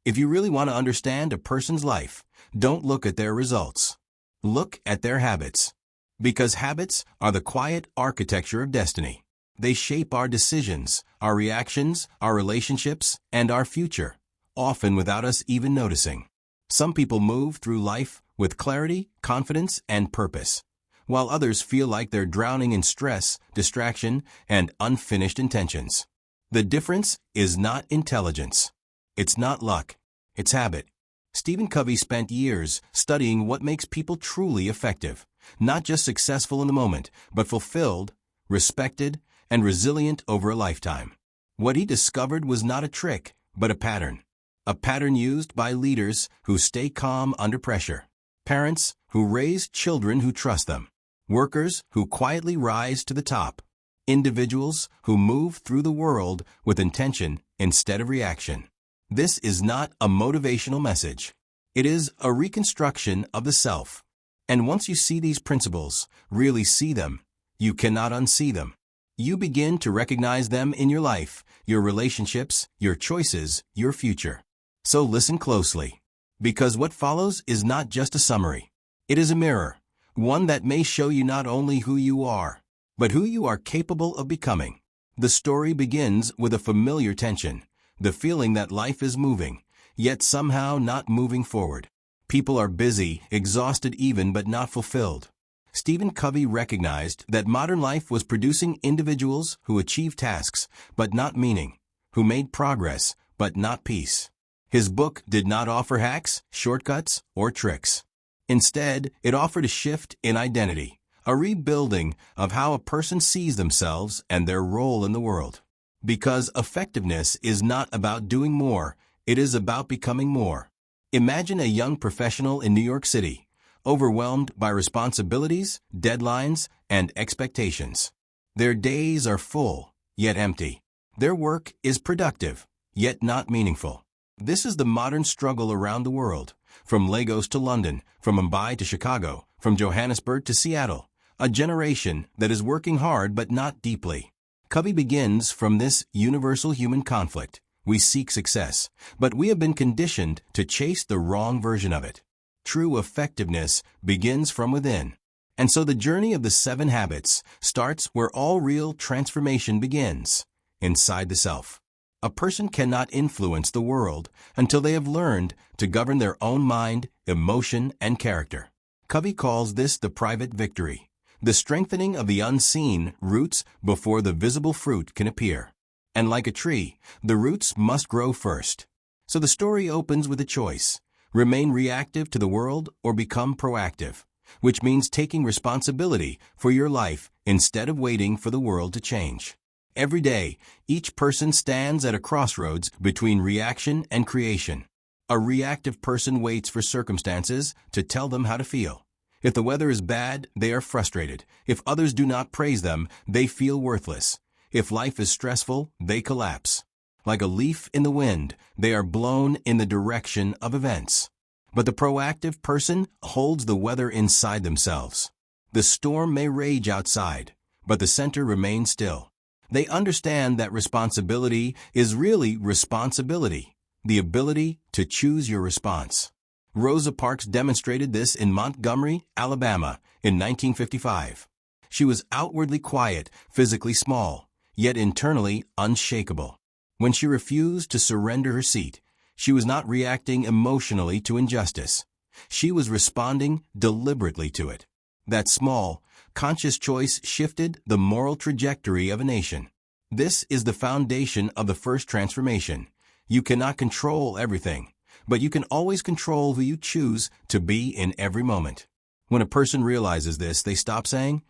If you really want to understand a person's life, don't look at their results. Look at their habits. Because habits are the quiet architecture of destiny. They shape our decisions, our reactions, our relationships, and our future, often without us even noticing. Some people move through life with clarity, confidence, and purpose, while others feel like they're drowning in stress, distraction, and unfinished intentions. The difference is not intelligence. It's not luck. It's habit. Stephen Covey spent years studying what makes people truly effective, not just successful in the moment, but fulfilled, respected, and resilient over a lifetime. What he discovered was not a trick, but a pattern. A pattern used by leaders who stay calm under pressure, parents who raise children who trust them, workers who quietly rise to the top, individuals who move through the world with intention instead of reaction. This is not a motivational message. It is a reconstruction of the self. And once you see these principles, really see them, you cannot unsee them. You begin to recognize them in your life, your relationships, your choices, your future. So listen closely, because what follows is not just a summary. It is a mirror, one that may show you not only who you are, but who you are capable of becoming. The story begins with a familiar tension, the feeling that life is moving, yet somehow not moving forward. People are busy, exhausted even, but not fulfilled. Stephen Covey recognized that modern life was producing individuals who achieved tasks, but not meaning, who made progress, but not peace. His book did not offer hacks, shortcuts, or tricks. Instead, it offered a shift in identity, a rebuilding of how a person sees themselves and their role in the world. Because effectiveness is not about doing more, it is about becoming more. Imagine a young professional in New York City, overwhelmed by responsibilities, deadlines, and expectations. Their days are full, yet empty. Their work is productive, yet not meaningful. This is the modern struggle around the world, from Lagos to London, from Mumbai to Chicago, from Johannesburg to Seattle, a generation that is working hard but not deeply. Covey begins from this universal human conflict. We seek success, but we have been conditioned to chase the wrong version of it. True effectiveness begins from within. And so the journey of the 7 habits starts where all real transformation begins, inside the self. A person cannot influence the world until they have learned to govern their own mind, emotion, and character. Covey calls this the private victory, the strengthening of the unseen roots before the visible fruit can appear. And like a tree, the roots must grow first. So the story opens with a choice. Remain reactive to the world or become proactive, which means taking responsibility for your life instead of waiting for the world to change. Every day, each person stands at a crossroads between reaction and creation. A reactive person waits for circumstances to tell them how to feel. If the weather is bad, they are frustrated. If others do not praise them, they feel worthless. If life is stressful, they collapse. Like a leaf in the wind, they are blown in the direction of events. But the proactive person holds the weather inside themselves. The storm may rage outside, but the center remains still. They understand that responsibility is really responsibility, the ability to choose your response. Rosa Parks demonstrated this in Montgomery, Alabama, in 1955. She was outwardly quiet, physically small, yet internally unshakable. When she refused to surrender her seat, she was not reacting emotionally to injustice. She was responding deliberately to it. That small, conscious choice shifted the moral trajectory of a nation. This is the foundation of the first transformation. You cannot control everything, but you can always control who you choose to be in every moment. When a person realizes this, they stop saying,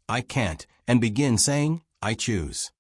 "I can't," and begin saying, "I choose."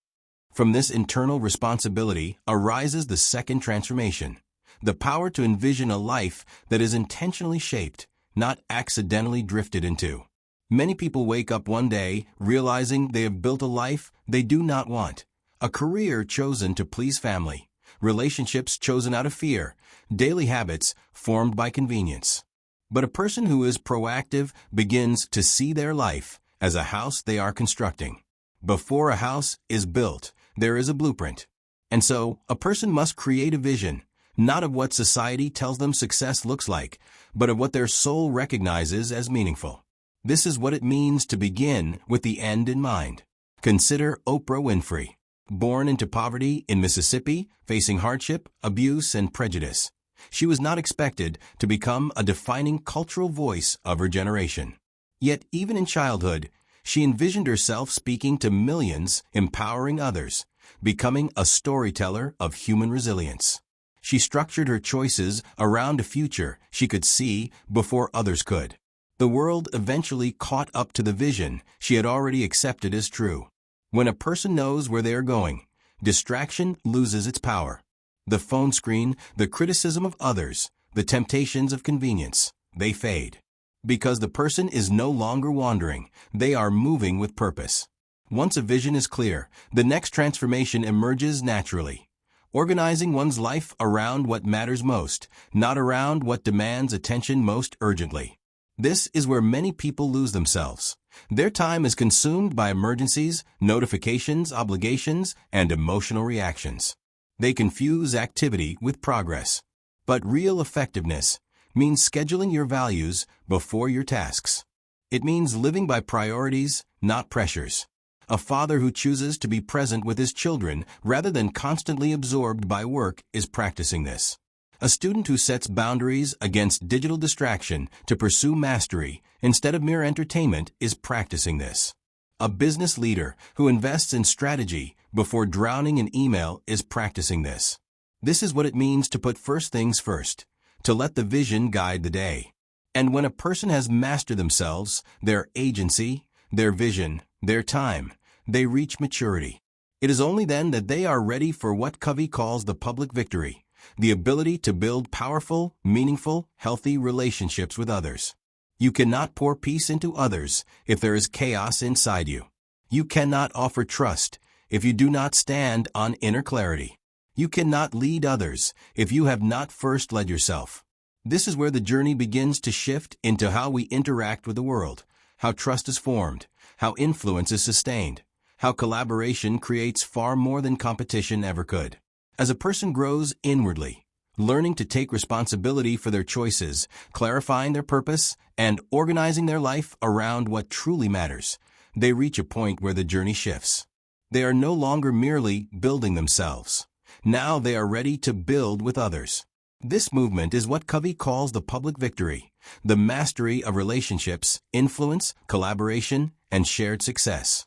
From this internal responsibility arises the second transformation, the power to envision a life that is intentionally shaped, not accidentally drifted into. Many people wake up one day realizing they have built a life they do not want, a career chosen to please family, relationships chosen out of fear, daily habits formed by convenience. But a person who is proactive begins to see their life as a house they are constructing. Before a house is built, there is a blueprint. And so, a person must create a vision, not of what society tells them success looks like, but of what their soul recognizes as meaningful. This is what it means to begin with the end in mind. Consider Oprah Winfrey. Born into poverty in Mississippi, facing hardship, abuse, and prejudice, she was not expected to become a defining cultural voice of her generation. Yet, even in childhood, she envisioned herself speaking to millions, empowering others, becoming a storyteller of human resilience. She structured her choices around a future she could see before others could. The world eventually caught up to the vision she had already accepted as true. When a person knows where they are going, distraction loses its power. The phone screen, the criticism of others, the temptations of convenience, they fade. Because the person is no longer wandering, they are moving with purpose. Once a vision is clear, the next transformation emerges naturally. Organizing one's life around what matters most, not around what demands attention most urgently. This is where many people lose themselves. Their time is consumed by emergencies, notifications, obligations, and emotional reactions. They confuse activity with progress. But real effectiveness means scheduling your values before your tasks. It means living by priorities, not pressures. A father who chooses to be present with his children rather than constantly absorbed by work is practicing this. A student who sets boundaries against digital distraction to pursue mastery instead of mere entertainment is practicing this. A business leader who invests in strategy before drowning in email is practicing this. This is what it means to put first things first, to let the vision guide the day. And when a person has mastered themselves, their agency, their vision, their time, they reach maturity. It is only then that they are ready for what Covey calls the public victory, the ability to build powerful, meaningful, healthy relationships with others. You cannot pour peace into others if there is chaos inside you. You cannot offer trust if you do not stand on inner clarity. You cannot lead others if you have not first led yourself. This is where the journey begins to shift into how we interact with the world, how trust is formed, how influence is sustained, how collaboration creates far more than competition ever could. As a person grows inwardly, learning to take responsibility for their choices, clarifying their purpose, and organizing their life around what truly matters, they reach a point where the journey shifts. They are no longer merely building themselves. Now they are ready to build with others. This movement is what Covey calls the public victory, the mastery of relationships, influence, collaboration, and shared success.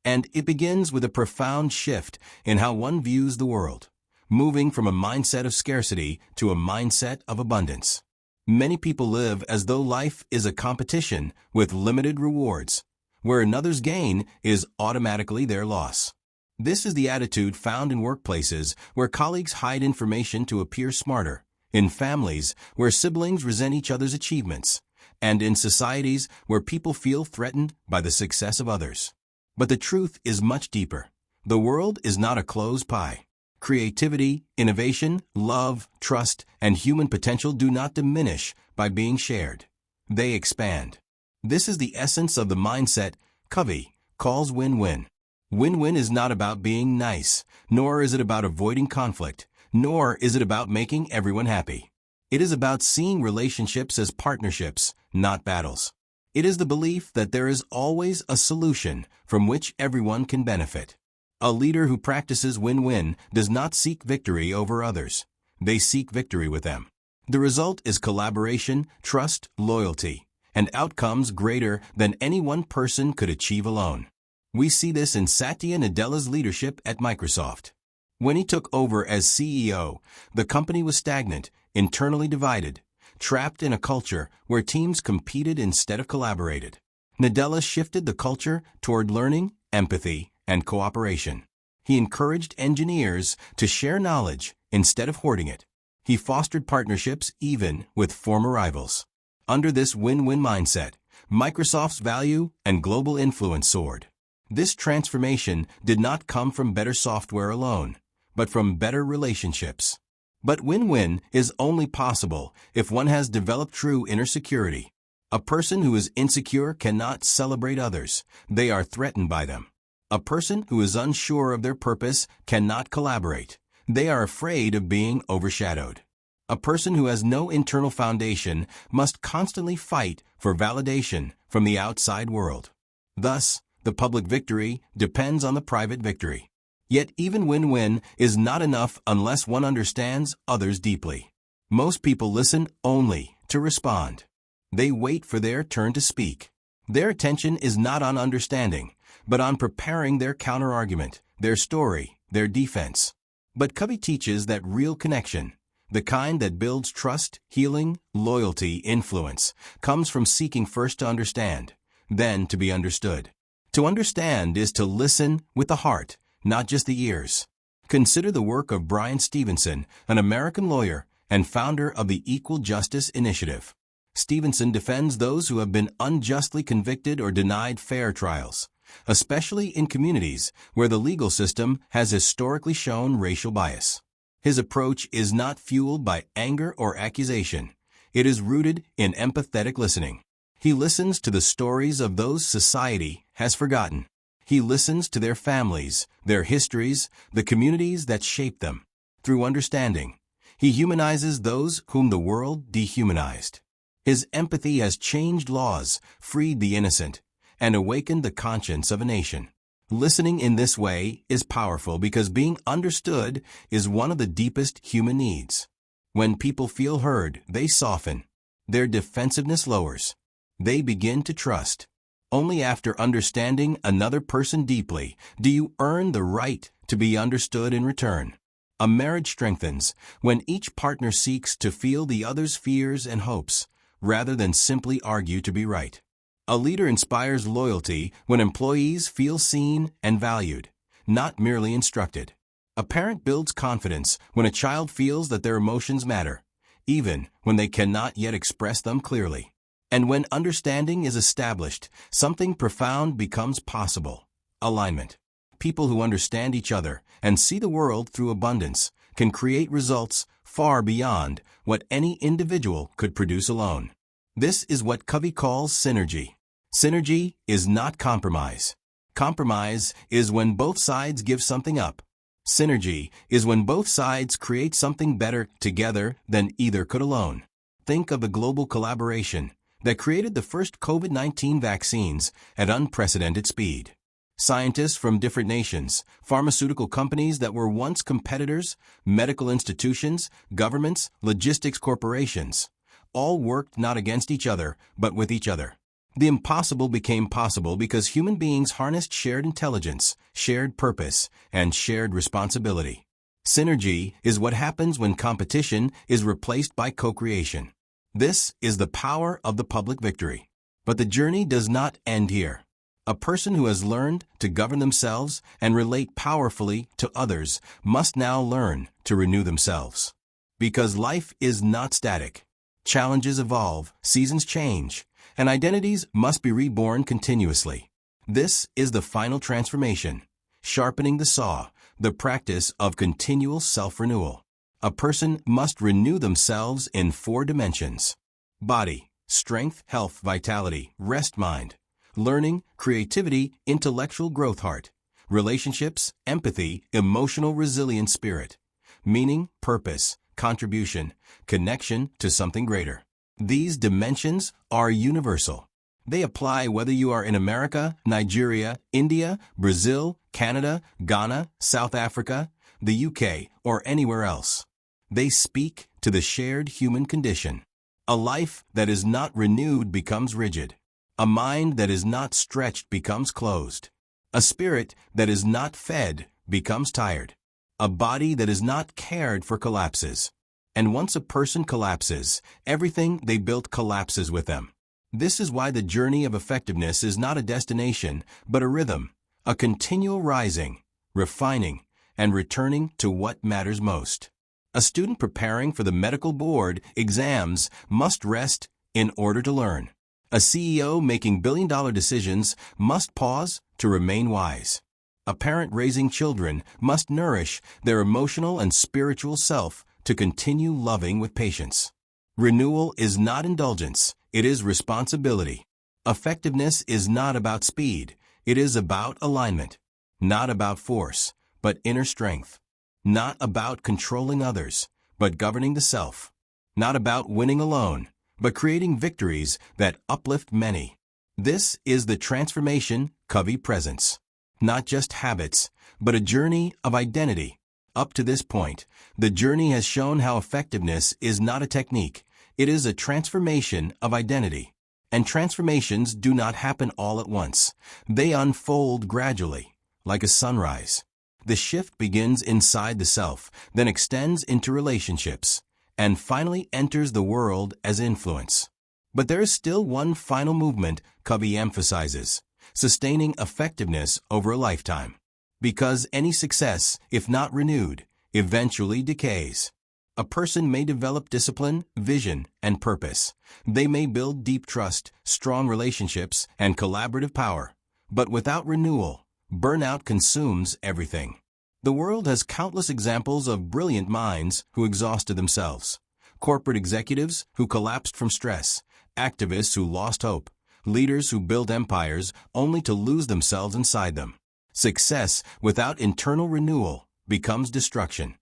And it begins with a profound shift in how one views the world, moving from a mindset of scarcity to a mindset of abundance. Many people live as though life is a competition with limited rewards, where another's gain is automatically their loss. This is the attitude found in workplaces where colleagues hide information to appear smarter, in families where siblings resent each other's achievements, and in societies where people feel threatened by the success of others. But the truth is much deeper. The world is not a closed pie. Creativity, innovation, love, trust, and human potential do not diminish by being shared. They expand. This is the essence of the mindset Covey calls win-win. Win-win is not about being nice, nor is it about avoiding conflict, nor is it about making everyone happy. It is about seeing relationships as partnerships, not battles. It is the belief that there is always a solution from which everyone can benefit. A leader who practices win-win does not seek victory over others. They seek victory with them. The result is collaboration, trust, loyalty, and outcomes greater than any one person could achieve alone. We see this in Satya Nadella's leadership at Microsoft. When he took over as CEO, the company was stagnant, internally divided, trapped in a culture where teams competed instead of collaborated. Nadella shifted the culture toward learning, empathy, and cooperation. He encouraged engineers to share knowledge instead of hoarding it. He fostered partnerships even with former rivals. Under this win-win mindset, Microsoft's value and global influence soared. This transformation did not come from better software alone, but from better relationships. But win-win is only possible if one has developed true inner security. A person who is insecure cannot celebrate others. They are threatened by them. A person who is unsure of their purpose cannot collaborate. They are afraid of being overshadowed. A person who has no internal foundation must constantly fight for validation from the outside world. Thus, the public victory depends on the private victory. Yet even win-win is not enough unless one understands others deeply. Most people listen only to respond. They wait for their turn to speak. Their attention is not on understanding, but on preparing their counterargument, their story, their defense. But Covey teaches that real connection, the kind that builds trust, healing, loyalty, influence, comes from seeking first to understand, then to be understood. To understand is to listen with the heart, not just the ears. Consider the work of Bryan Stevenson, an American lawyer and founder of the Equal Justice Initiative. Stevenson defends those who have been unjustly convicted or denied fair trials, especially in communities where the legal system has historically shown racial bias. His approach is not fueled by anger or accusation. It is rooted in empathetic listening. He listens to the stories of those society has forgotten. He listens to their families, their histories, the communities that shape them. Through understanding, he humanizes those whom the world dehumanized. His empathy has changed laws, freed the innocent, and awakened the conscience of a nation. Listening in this way is powerful because being understood is one of the deepest human needs. When people feel heard, they soften. Their defensiveness lowers. They begin to trust. Only after understanding another person deeply do you earn the right to be understood in return. A marriage strengthens when each partner seeks to feel the other's fears and hopes, rather than simply argue to be right. A leader inspires loyalty when employees feel seen and valued, not merely instructed. A parent builds confidence when a child feels that their emotions matter, even when they cannot yet express them clearly. And when understanding is established, something profound becomes possible: alignment. People who understand each other and see the world through abundance can create results far beyond what any individual could produce alone. This is what Covey calls synergy. Synergy is not compromise. Compromise is when both sides give something up. Synergy is when both sides create something better together than either could alone. Think of the global collaboration that created the first COVID-19 vaccines at unprecedented speed. Scientists from different nations, pharmaceutical companies that were once competitors, medical institutions, governments, logistics corporations, all worked not against each other, but with each other. The impossible became possible because human beings harnessed shared intelligence, shared purpose, and shared responsibility. Synergy is what happens when competition is replaced by co-creation. This is the power of the public victory. But the journey does not end here. A person who has learned to govern themselves and relate powerfully to others must now learn to renew themselves. Because life is not static. Challenges evolve, seasons change, and identities must be reborn continuously. This is the final transformation, sharpening the saw, the practice of continual self-renewal. A person must renew themselves in 4 dimensions: body, strength, health, vitality, rest, mind; learning, creativity, intellectual growth, heart; relationships, empathy, emotional resilience, spirit; meaning, purpose, contribution, connection to something greater. These dimensions are universal. They apply whether you are in America, Nigeria, India, Brazil, Canada, Ghana, South Africa, the UK, or anywhere else. They speak to the shared human condition. A life that is not renewed becomes rigid. A mind that is not stretched becomes closed. A spirit that is not fed becomes tired. A body that is not cared for collapses. And once a person collapses, everything they built collapses with them. This is why the journey of effectiveness is not a destination, but a rhythm, a continual rising, refining, and returning to what matters most. A student preparing for the medical board exams must rest in order to learn. A CEO making billion-dollar decisions must pause to remain wise. A parent raising children must nourish their emotional and spiritual self to continue loving with patience. Renewal is not indulgence, it is responsibility. Effectiveness is not about speed, it is about alignment. Not about force, but inner strength. Not about controlling others, but governing the self. not about winning alone, but creating victories that uplift many. This is the transformation Covey presents. Not just habits, but a journey of identity. Up to this point, the journey has shown how effectiveness is not a technique, it is a transformation of identity. And transformations do not happen all at once. They unfold gradually, like a sunrise. The shift begins inside the self, then extends into relationships, and finally enters the world as influence. But there is still one final movement Covey emphasizes: sustaining effectiveness over a lifetime. Because any success, if not renewed, eventually decays. A person may develop discipline, vision, and purpose. They may build deep trust, strong relationships, and collaborative power. But without renewal, burnout consumes everything. The world has countless examples of brilliant minds who exhausted themselves. Corporate executives who collapsed from stress, activists who lost hope, leaders who built empires only to lose themselves inside them. Success without internal renewal becomes destruction.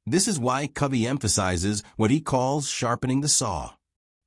This is why Covey emphasizes what he calls sharpening the saw.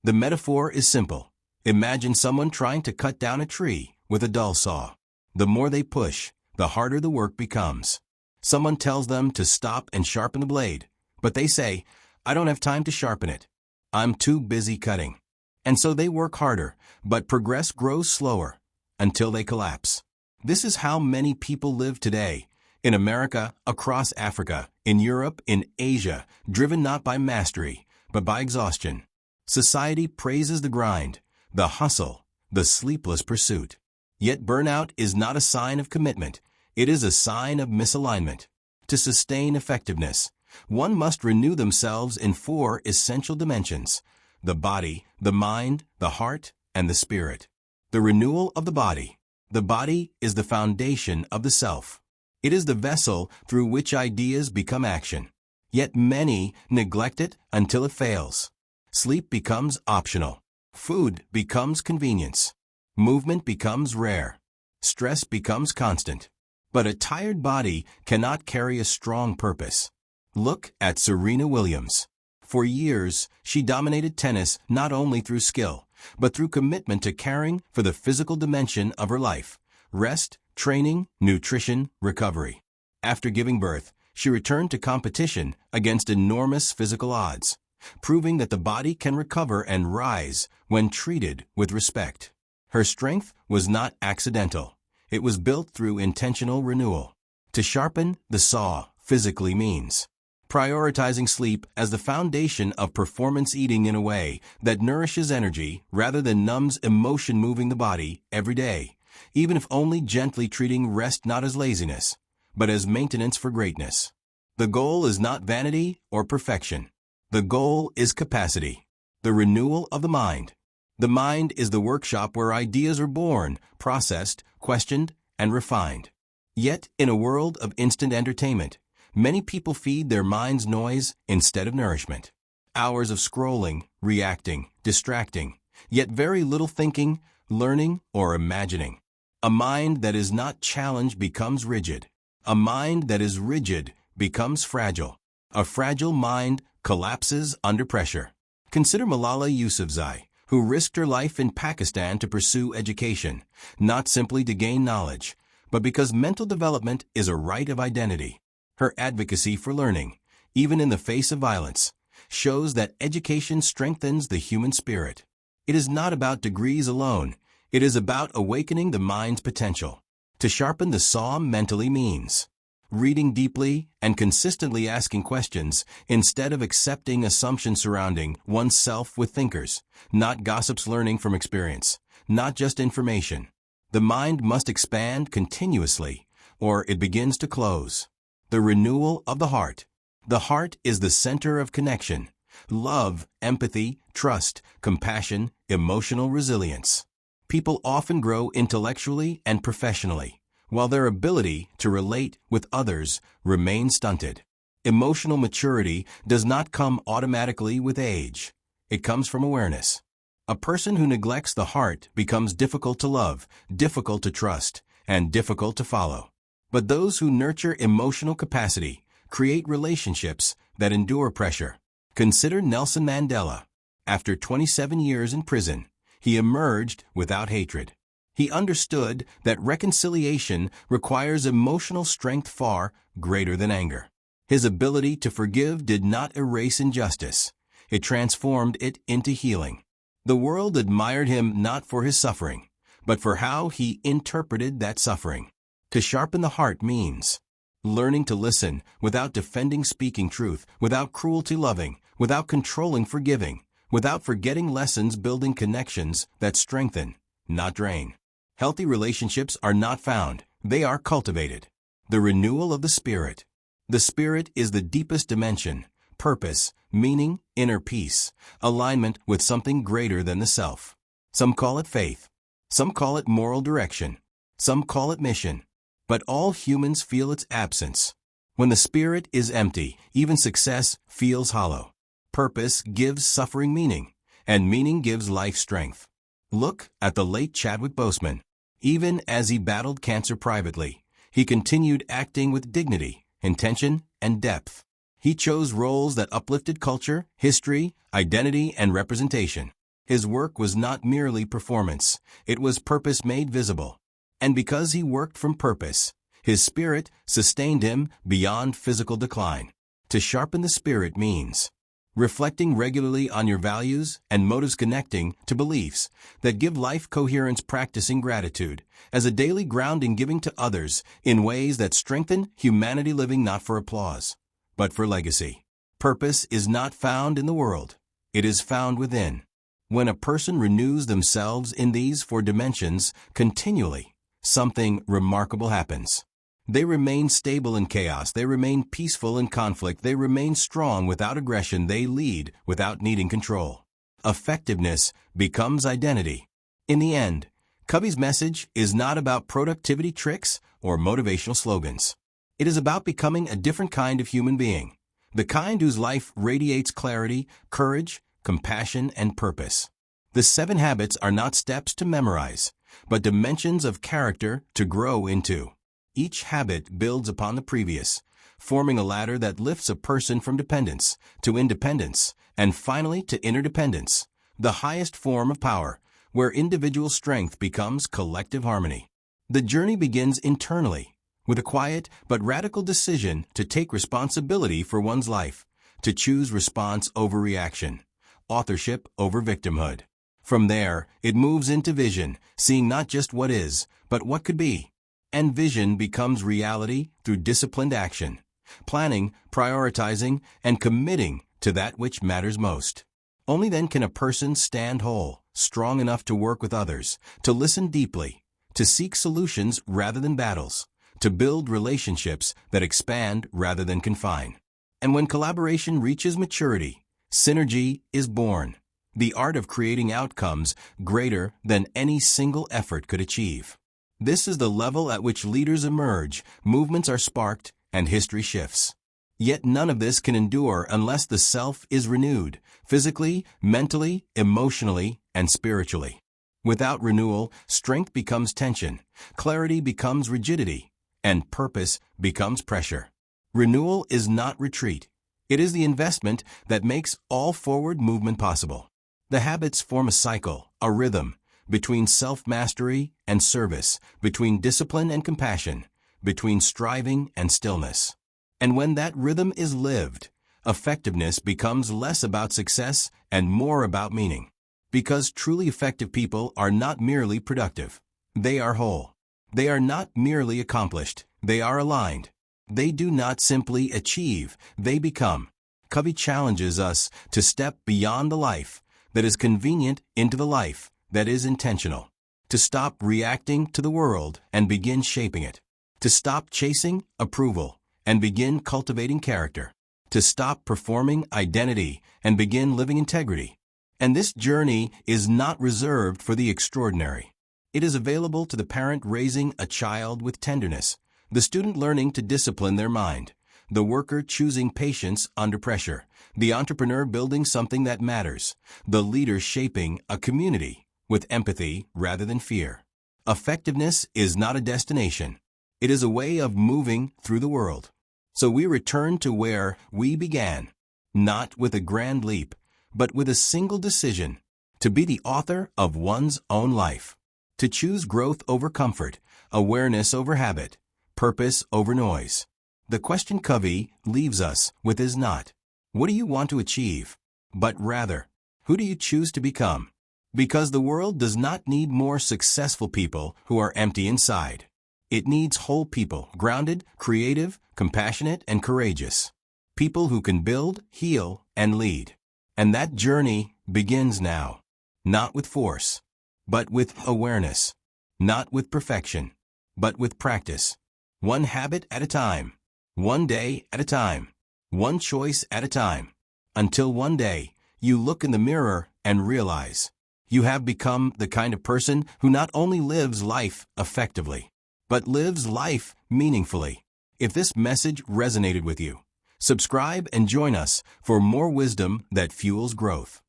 The metaphor is simple. Imagine someone trying to cut down a tree with a dull saw. The more they push, the harder the work becomes. Someone tells them to stop and sharpen the blade, but they say, "I don't have time to sharpen it. I'm too busy cutting." And so they work harder, but progress grows slower until they collapse. This is how many people live today, in America, across Africa, in Europe, in Asia, driven not by mastery, but by exhaustion. Society praises the grind, the hustle, the sleepless pursuit. Yet burnout is not a sign of commitment, it is a sign of misalignment. To sustain effectiveness, one must renew themselves in 4 essential dimensions: the body, the mind, the heart, and the spirit. The renewal of the body. The body is the foundation of the self. It is the vessel through which ideas become action. Yet many neglect it until it fails. Sleep becomes optional. Food becomes convenience. Movement becomes rare. Stress becomes constant. But a tired body cannot carry a strong purpose. Look at Serena Williams. For years, she dominated tennis not only through skill, but through commitment to caring for the physical dimension of her life: rest, training, nutrition, recovery. After giving birth, she returned to competition against enormous physical odds, proving that the body can recover and rise when treated with respect. Her strength was not accidental. It was built through intentional renewal. To sharpen the saw physically means prioritizing sleep as the foundation of performance, eating in a way that nourishes energy rather than numbs emotion, moving the body every day, even if only gently, treating rest not as laziness, but as maintenance for greatness. The goal is not vanity or perfection. The goal is capacity, the renewal of the mind. The mind is the workshop where ideas are born, processed, questioned, and refined. Yet, in a world of instant entertainment, many people feed their minds noise instead of nourishment. Hours of scrolling, reacting, distracting, yet very little thinking, learning, or imagining. A mind that is not challenged becomes rigid. A mind that is rigid becomes fragile. A fragile mind collapses under pressure. Consider Malala Yousafzai, who risked her life in Pakistan to pursue education, not simply to gain knowledge, but because mental development is a right of identity. Her advocacy for learning, even in the face of violence, shows that education strengthens the human spirit. It is not about degrees alone. It is about awakening the mind's potential. To sharpen the saw mentally means reading deeply and consistently, asking questions instead of accepting assumptions, surrounding oneself with thinkers, not gossips, learning from experience, not just information. The mind must expand continuously, or it begins to close. The renewal of the heart. The heart is the center of connection, love, empathy, trust, compassion, emotional resilience. People often grow intellectually and professionally, while their ability to relate with others remains stunted. Emotional maturity does not come automatically with age. It comes from awareness. A person who neglects the heart becomes difficult to love, difficult to trust, and difficult to follow. But those who nurture emotional capacity create relationships that endure pressure. Consider Nelson Mandela. After 27 years in prison, he emerged without hatred. He understood that reconciliation requires emotional strength far greater than anger. His ability to forgive did not erase injustice. It transformed it into healing. The world admired him not for his suffering, but for how he interpreted that suffering. To sharpen the heart means learning to listen without defending, speaking truth, without cruelty, loving, without controlling, forgiving, without forgetting lessons, building connections that strengthen, not drain. Healthy relationships are not found, they are cultivated. The renewal of the spirit. The spirit is the deepest dimension, purpose, meaning, inner peace, alignment with something greater than the self. Some call it faith. Some call it moral direction. Some call it mission. But all humans feel its absence. When the spirit is empty, even success feels hollow. Purpose gives suffering meaning, and meaning gives life strength. Look at the late Chadwick Boseman. Even as he battled cancer privately, he continued acting with dignity, intention, and depth. He chose roles that uplifted culture, history, identity, and representation. His work was not merely performance, it was purpose made visible. And because he worked from purpose, his spirit sustained him beyond physical decline. To sharpen the spirit means reflecting regularly on your values and motives, connecting to beliefs that give life coherence, practicing gratitude as a daily grounding, giving to others in ways that strengthen humanity, living not for applause, but for legacy. Purpose is not found in the world, it is found within. When a person renews themselves in these four dimensions continually, something remarkable happens. They remain stable in chaos. They remain peaceful in conflict. They remain strong without aggression. They lead without needing control. Effectiveness becomes identity. In the end, Covey's message is not about productivity tricks or motivational slogans. It is about becoming a different kind of human being, the kind whose life radiates clarity, courage, compassion, and purpose. The 7 habits are not steps to memorize, but dimensions of character to grow into. Each habit builds upon the previous, forming a ladder that lifts a person from dependence to independence, and finally to interdependence, the highest form of power, where individual strength becomes collective harmony. The journey begins internally, with a quiet but radical decision to take responsibility for one's life, to choose response over reaction, authorship over victimhood. From there, it moves into vision, seeing not just what is, but what could be. And vision becomes reality through disciplined action, planning, prioritizing, and committing to that which matters most. Only then can a person stand whole, strong enough to work with others, to listen deeply, to seek solutions rather than battles, to build relationships that expand rather than confine. And when collaboration reaches maturity, synergy is born, the art of creating outcomes greater than any single effort could achieve. This is the level at which leaders emerge, movements are sparked, and history shifts. Yet none of this can endure unless the self is renewed, physically, mentally, emotionally, and spiritually. Without renewal, strength becomes tension, clarity becomes rigidity, and purpose becomes pressure. Renewal is not retreat. It is the investment that makes all forward movement possible. The habits form a cycle, a rhythm, between self-mastery and service, between discipline and compassion, between striving and stillness. And when that rhythm is lived, effectiveness becomes less about success and more about meaning. Because truly effective people are not merely productive. They are whole. They are not merely accomplished. They are aligned. They do not simply achieve, they become. Covey challenges us to step beyond the life that is convenient into the life that is intentional. To stop reacting to the world and begin shaping it. To stop chasing approval and begin cultivating character. To stop performing identity and begin living integrity. And this journey is not reserved for the extraordinary. It is available to the parent raising a child with tenderness, the student learning to discipline their mind, the worker choosing patience under pressure, the entrepreneur building something that matters, the leader shaping a community with empathy rather than fear. Effectiveness is not a destination. It is a way of moving through the world. So we return to where we began, not with a grand leap, but with a single decision, to be the author of one's own life, to choose growth over comfort, awareness over habit, purpose over noise. The question Covey leaves us with is not, what do you want to achieve? But rather, who do you choose to become? Because the world does not need more successful people who are empty inside. It needs whole people, grounded, creative, compassionate, and courageous. People who can build, heal, and lead. And that journey begins now. Not with force, but with awareness. Not with perfection, but with practice. One habit at a time. One day at a time. One choice at a time. Until one day, you look in the mirror and realize you have become the kind of person who not only lives life effectively, but lives life meaningfully. If this message resonated with you, subscribe and join us for more wisdom that fuels growth.